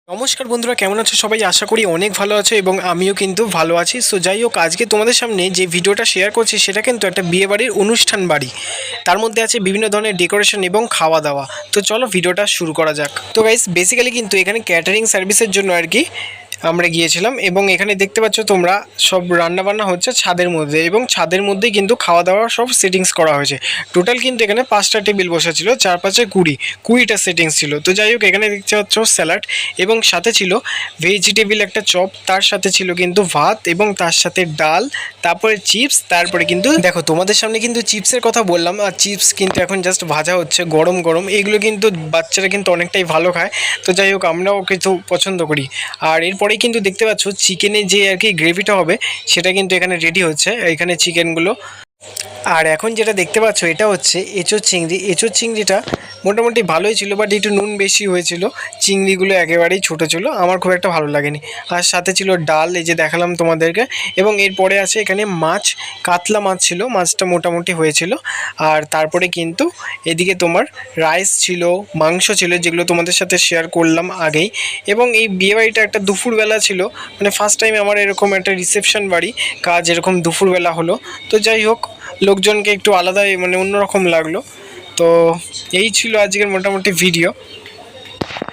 নমস্কার বন্ধুরা, কেমন আছো সবাই? আশা করি অনেক ভালো আছো এবং আমিও কিন্তু ভালো আছি। সো যাই হোক, আজকে তোমাদের সামনে যে ভিডিওটা শেয়ার করছি সেটা কিন্তু একটা বিয়েবাড়ির অনুষ্ঠান বাড়ি। তার মধ্যে আছে বিভিন্ন ধরনের ডেকোরেশন এবং খাওয়া দাওয়া। তো চলো ভিডিওটা শুরু করা যাক। তো গাইস, বেসিক্যালি কিন্তু এখানে ক্যাটারিং সার্ভিসের জন্য আর কি আমরা গিয়েছিলাম এবং এখানে দেখতে পাচ্ছ তোমরা সব রান্নাবান্না হচ্ছে ছাদের মধ্যে এবং ছাদের মধ্যেই কিন্তু খাওয়া দাওয়া সব সেটিংস করা হয়েছে। টোটাল কিন্তু এখানে 5টা টেবিল বসা ছিল, 4 5 20টা সেটিংস ছিল। তো যাই হোক, এখানে দেখতে পাচ্ছ স্যালাড এবং সাথে ছিল ভেজিটেবিল একটা চপ, তার সাথে ছিল কিন্তু ভাত এবং তার সাথে ডাল, তারপরে চিপস, তারপরে কিন্তু দেখো তোমাদের সামনে কিন্তু চিপসের কথা বললাম, আর চিপস কিন্তু এখন জাস্ট ভাজা হচ্ছে গরম গরম। এইগুলো কিন্তু বাচ্চারা কিন্তু অনেকটাই ভালো খায়। তো যাই হোক, আমরাও কিন্তু পছন্দ করি। আর এরপরেই কিন্তু দেখতে পাচ্ছ চিকেনের যে আর কি গ্রেভিটা হবে সেটা কিন্তু এখানে রেডি হচ্ছে, এখানে চিকেনগুলো। আর এখন যেটা দেখতে পাচ্ছ এটা হচ্ছে এঁচোড় চিংড়ি। এঁচোড় চিংড়িটা মোটামুটি ভালোই ছিল, বাট একটু নুন বেশি হয়েছিল। চিংড়িগুলো একেবারেই ছোটো ছিল, আমার খুব একটা ভালো লাগেনি। আর সাথে ছিল ডাল, এই যে দেখালাম তোমাদেরকে। এবং এরপরে আছে এখানে মাছ, কাতলা মাছ ছিল, মাছটা মোটামুটি হয়েছিল। আর তারপরে কিন্তু এদিকে তোমার রাইস ছিল, মাংস ছিল, যেগুলো তোমাদের সাথে শেয়ার করলাম আগেই। এবং এই বিয়েবাড়িটা একটা দুপুরবেলা ছিল, মানে ফার্স্ট টাইম আমার এরকম একটা রিসেপশন বাড়ি কাজ এরকম দুপুরবেলা হলো। তো যাই হোক, লোকজনকে একটু আলাদাই মানে অন্যরকম লাগলো। তো এই ছিল আজকের মোটামুটি ভিডিও।